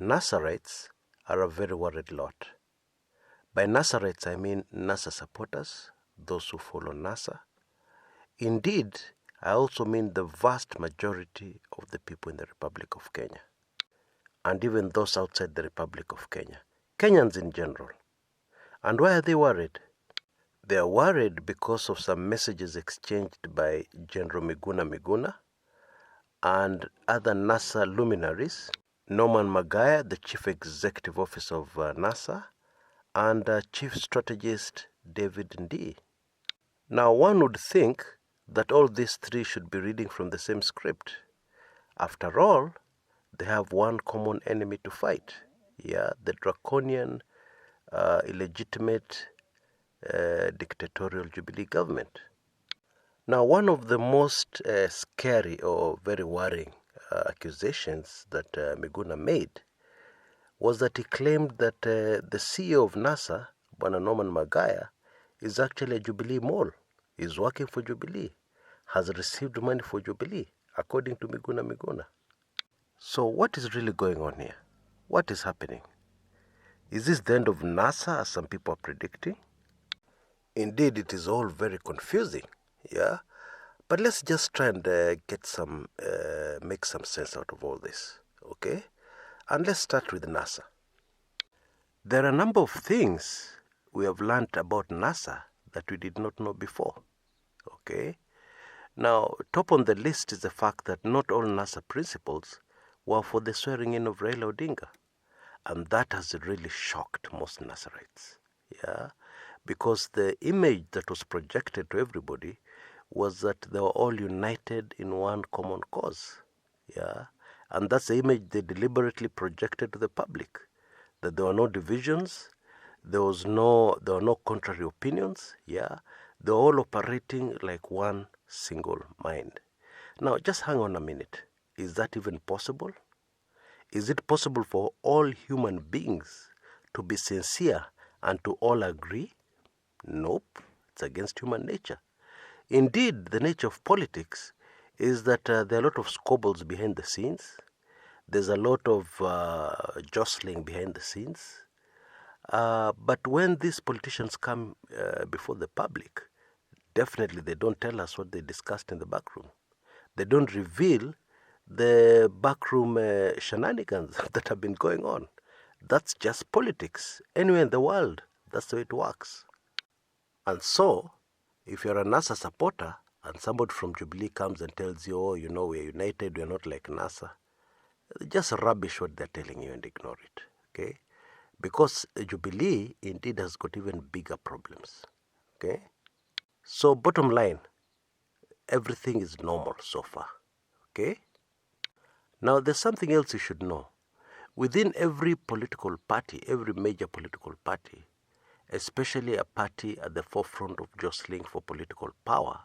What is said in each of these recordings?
Nazarites are a very worried lot. By Nazarites, I mean NASA supporters, those who follow NASA. Indeed, I also mean the vast majority of the people in the Republic of Kenya, and even those outside the Republic of Kenya, Kenyans in general. And why are they worried? They are worried because of some messages exchanged by General Miguna and other NASA luminaries, Norman Magaya, the Chief Executive Officer of NASA, and Chief Strategist David Ndii. Now, one would think that all these three should be reading from the same script. After all, they have one common enemy to fight. The draconian, illegitimate, dictatorial Jubilee government. Now, one of the most scary or very worrying accusations that Miguna made was that he claimed that the CEO of NASA, Bwana Norman Magaya, is actually a Jubilee mole. Is working for Jubilee, has received money for Jubilee, according to Miguna. So what is really going on here? What is happening? Is this the end of NASA, as some people are predicting? Indeed, it is all very confusing, But let's just try and make some sense out of all this, okay? And let's start with NASA. There are a number of things we have learned about NASA that we did not know before, okay? Now, top on the list is the fact that not all NASA principals were for the swearing in of Raila Odinga. And that has really shocked most Nazarites, because the image that was projected to everybody was that they were all united in one common cause, and that's the image they deliberately projected to the public, that there were no divisions, there were no contrary opinions, they were all operating like one single mind. Now, just hang on a minute. Is that even possible? Is it possible for all human beings to be sincere and to all agree? Nope, it's against human nature. Indeed, the nature of politics is that there are a lot of squabbles behind the scenes. There's a lot of jostling behind the scenes. But when these politicians come before the public, definitely they don't tell us what they discussed in the back room. They don't reveal the backroom shenanigans that have been going on. That's just politics. Anywhere in the world, that's the way it works. And so, if you're a NASA supporter and somebody from Jubilee comes and tells you, we're united, we're not like NASA, just rubbish what they're telling you and ignore it, okay? Because Jubilee indeed has got even bigger problems, okay? So bottom line, everything is normal so far, okay? Now there's something else you should know. Within every political party, every major political party, especially a party at the forefront of jostling for political power,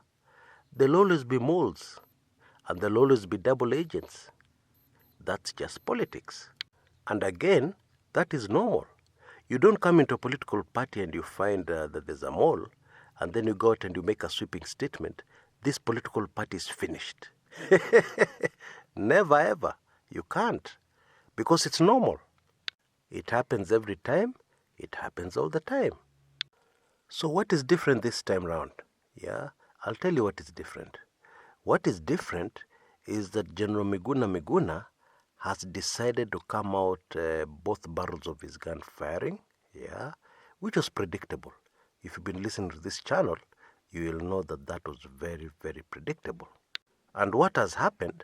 there'll always be moles and there'll always be double agents. That's just politics. And again, that is normal. You don't come into a political party and you find that there's a mole, and then you go out and you make a sweeping statement, this political party is finished. Never ever. You can't. Because it's normal. It happens every time. It happens all the time. So what is different this time round? I'll tell you what is different. What is different is that General Miguna has decided to come out both barrels of his gun firing, which was predictable. If you've been listening to this channel, you will know that that was very, very predictable. And what has happened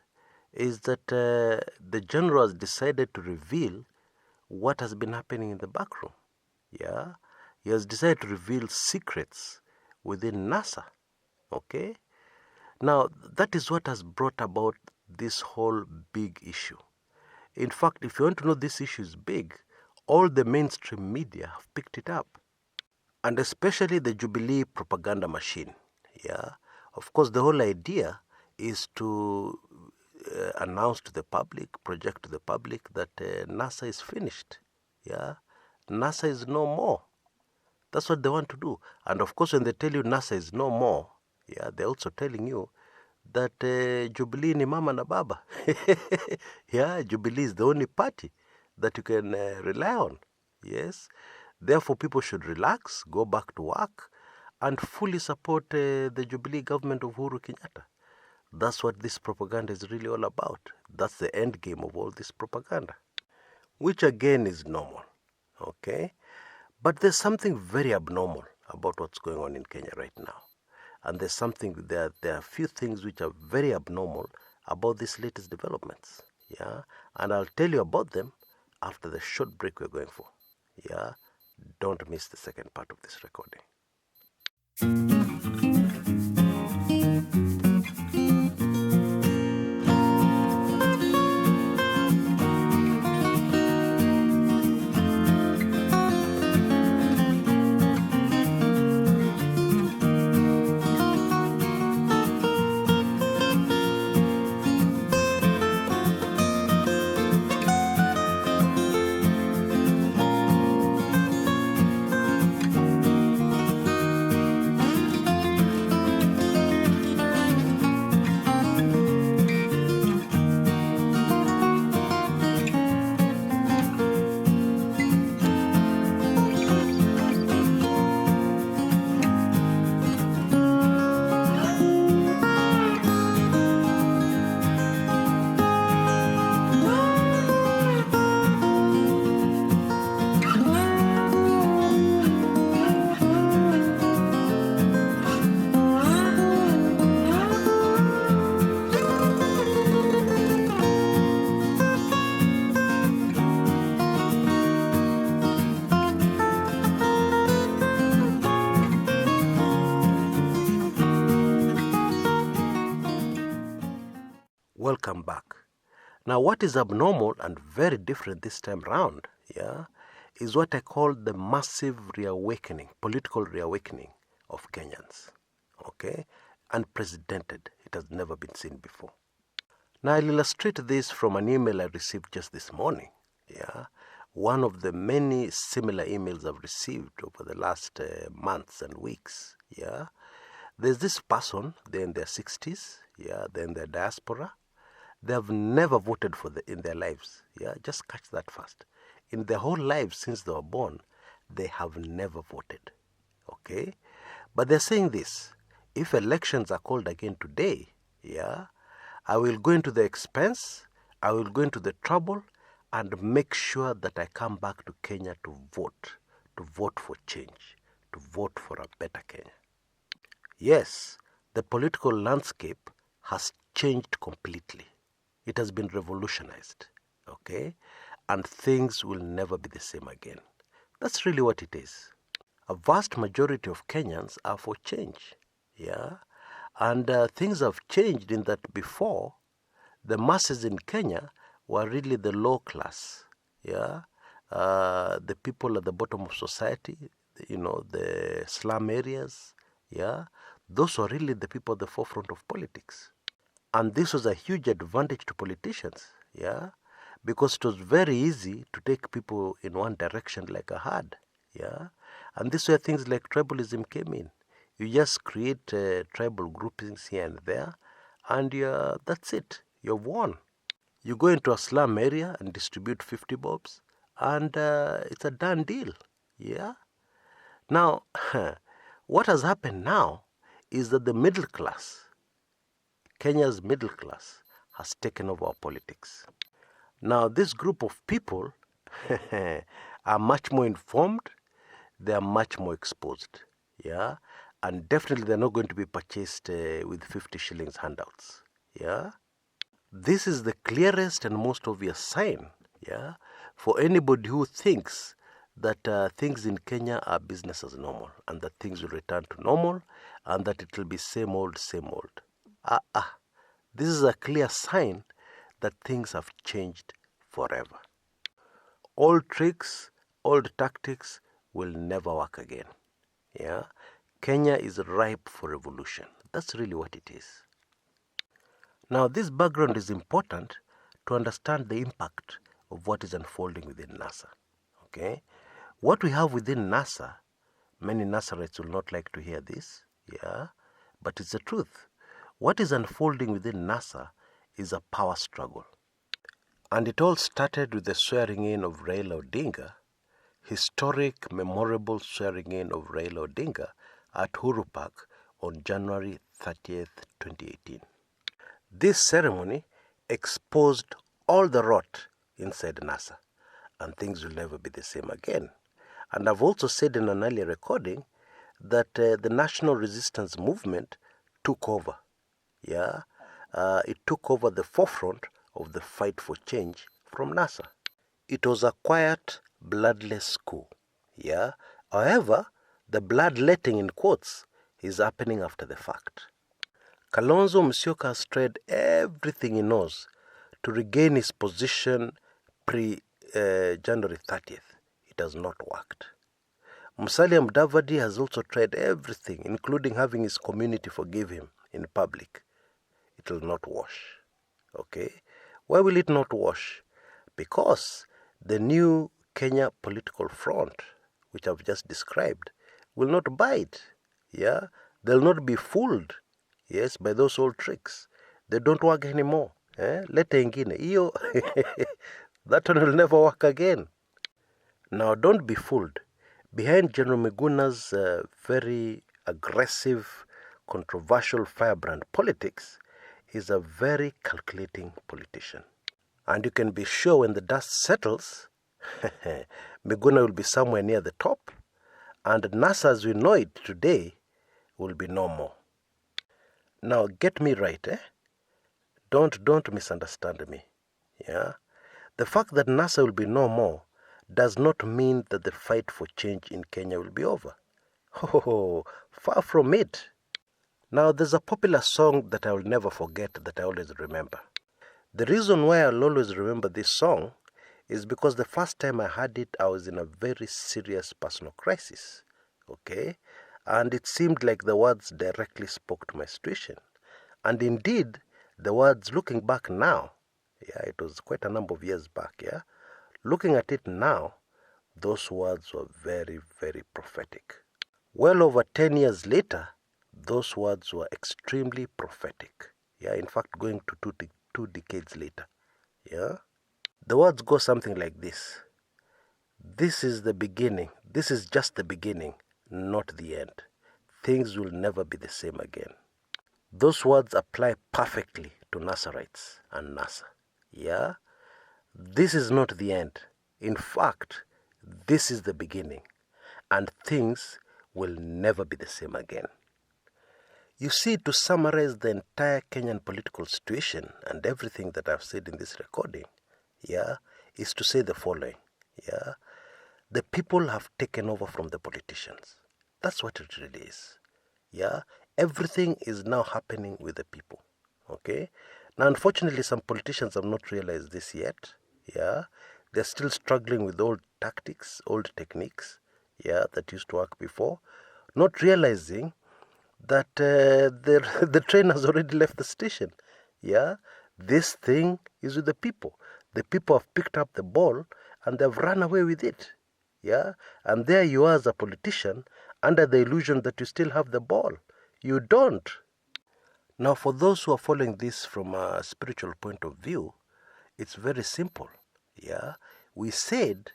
is that the general has decided to reveal what has been happening in the back room. He has decided to reveal secrets within NASA. Okay? Now, that is what has brought about this whole big issue. In fact, if you want to know this issue is big, all the mainstream media have picked it up. And especially the Jubilee propaganda machine. Of course, the whole idea is to announce to the public, project to the public that NASA is finished. NASA is no more. That's what they want to do. And of course, when they tell you NASA is no more, they're also telling you that Jubilee ni mama na baba. Jubilee is the only party that you can rely on. Yes. Therefore, people should relax, go back to work, and fully support the Jubilee government of Uhuru Kenyatta. That's what this propaganda is really all about. That's the end game of all this propaganda, which again is normal. Okay? But there's something very abnormal about what's going on in Kenya right now. And there are a few things which are very abnormal about these latest developments. Yeah? And I'll tell you about them after the short break we're going for. Yeah? Don't miss the second part of this recording. Welcome back. Now, what is abnormal and very different this time round, is what I call the massive reawakening, political reawakening of Kenyans. Okay? Unprecedented. It has never been seen before. Now, I'll illustrate this from an email I received just this morning. One of the many similar emails I've received over the last months and weeks. There's this person, they're in their 60s, they're in their diaspora. They have never voted in their lives. Just catch that first. In their whole lives since they were born, they have never voted. Okay? But they're saying this: if elections are called again today, I will go into the expense, I will go into the trouble, and make sure that I come back to Kenya to vote for change, to vote for a better Kenya. Yes, the political landscape has changed completely. It has been revolutionized, okay? And things will never be the same again. That's really what it is. A vast majority of Kenyans are for change, And things have changed in that before, the masses in Kenya were really the low class, the people at the bottom of society, the slum areas, Those were really the people at the forefront of politics. And this was a huge advantage to politicians, because it was very easy to take people in one direction like a herd, And this is where things like tribalism came in. You just create tribal groupings here and there, and that's it. You've won. You go into a slum area and distribute 50 bobs, and it's a done deal, Now, what has happened now is that the middle class, Kenya's middle class, has taken over our politics. Now, this group of people are much more informed, they are much more exposed, and definitely they're not going to be purchased with 50 shillings handouts, This is the clearest and most obvious sign, for anybody who thinks that things in Kenya are business as normal, and that things will return to normal, and that it will be same old, same old. This is a clear sign that things have changed forever. Old tricks, old tactics will never work again. Kenya is ripe for revolution. That's really what it is. Now, this background is important to understand the impact of what is unfolding within NASA. Okay? What we have within NASA, many Nazarites will not like to hear this, but it's the truth. What is unfolding within NASA is a power struggle. And it all started with the swearing in of Raila Odinga, historic, memorable swearing in of Raila Odinga at Uhuru Park on January 30th, 2018. This ceremony exposed all the rot inside NASA, and things will never be the same again. And I've also said in an earlier recording that the national resistance movement took over. It took over the forefront of the fight for change from NASA. It was a quiet, bloodless coup. However, the bloodletting in quotes is happening after the fact. Kalonzo Musyoka has tried everything he knows to regain his position pre-January 30th. It has not worked. Musalia Mudavadi has also tried everything, including having his community forgive him in public. It will not wash. Okay? Why will it not wash? Because the new Kenya political front, which I've just described, will not bite. They'll not be fooled, by those old tricks. They don't work anymore. Lete ingine. That one will never work again. Now, don't be fooled. Behind General Miguna's very aggressive, controversial firebrand politics is a very calculating politician. And you can be sure when the dust settles, Miguna will be somewhere near the top, and NASA as we know it today will be no more. Now, get me right, Don't misunderstand me. The fact that NASA will be no more does not mean that the fight for change in Kenya will be over. Far from it. Now, there's a popular song that I will never forget, that I always remember. The reason why I'll always remember this song is because the first time I heard it, I was in a very serious personal crisis. And it seemed like the words directly spoke to my situation. And indeed, the words, looking back now, it was quite a number of years back, looking at it now, those words were very, very prophetic. Well over 10 years later, those words were extremely prophetic. In fact, going to two decades later. The words go something like this. This is the beginning. This is just the beginning, not the end. Things will never be the same again. Those words apply perfectly to Nazarites and NASA. This is not the end. In fact, this is the beginning, and things will never be the same again. You see, to summarize the entire Kenyan political situation and everything that I've said in this recording, is to say the following. The people have taken over from the politicians. That's what it really is. Everything is now happening with the people. Now, unfortunately, some politicians have not realized this yet. They're still struggling with old tactics, old techniques, that used to work before, not realizing that the train has already left the station. This thing is with the people. The people have picked up the ball and they've run away with it. And there you are as a politician under the illusion that you still have the ball. You don't. Now, for those who are following this from a spiritual point of view, it's very simple. We said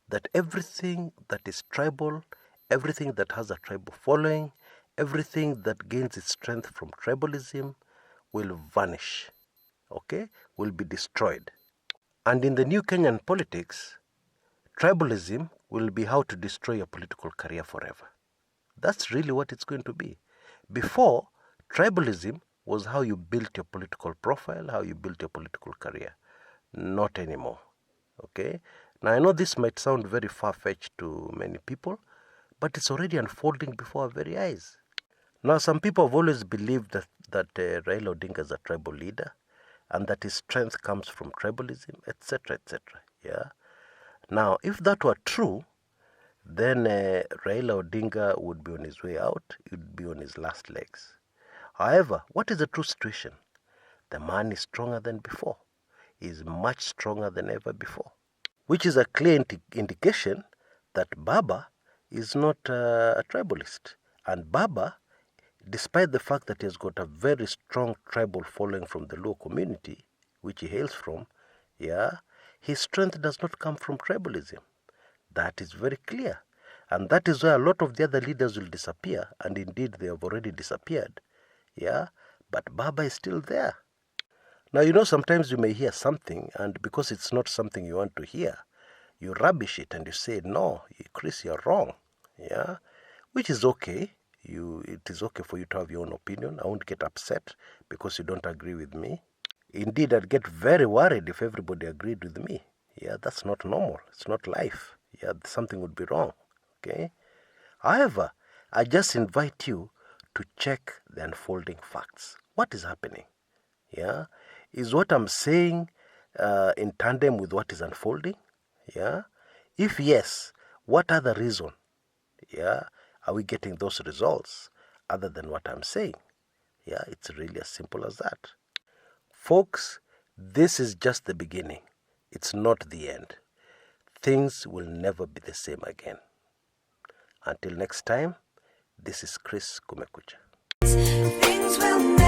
that everything that is tribal, everything that has a tribal following, everything that gains its strength from tribalism will vanish, will be destroyed. And in the new Kenyan politics, tribalism will be how to destroy your political career forever. That's really what it's going to be. Before, tribalism was how you built your political profile, how you built your political career. Not anymore. Now, I know this might sound very far-fetched to many people, but it's already unfolding before our very eyes. Now, some people have always believed that Raila Odinga is a tribal leader and that his strength comes from tribalism, etc., etc. Now, if that were true, then Raila Odinga would be on his way out. He would be on his last legs. However, what is the true situation? The man is stronger than before. He is much stronger than ever before, which is a clear indication that Baba is not a tribalist. And Baba, despite the fact that he has got a very strong tribal following from the Luo community, which he hails from, his strength does not come from tribalism. That is very clear. And that is why a lot of the other leaders will disappear, and indeed they have already disappeared. Yeah, but Baba is still there. Now, sometimes you may hear something, and because it's not something you want to hear, you rubbish it and you say, no, Chris, you're wrong. Yeah, which is okay. It is okay for you to have your own opinion. I won't get upset because you don't agree with me. Indeed, I'd get very worried if everybody agreed with me. Yeah, that's not normal. It's not life. Yeah, something would be wrong. Okay. However, I just invite you to check the unfolding facts. What is happening? Yeah, is what I'm saying in tandem with what is unfolding? Yeah. If yes, what other reason? Yeah, are we getting those results other than what I'm saying? Yeah, it's really as simple as that. Folks, this is just the beginning. It's not the end. Things will never be the same again. Until next time, this is Chris Kumekucha. Things will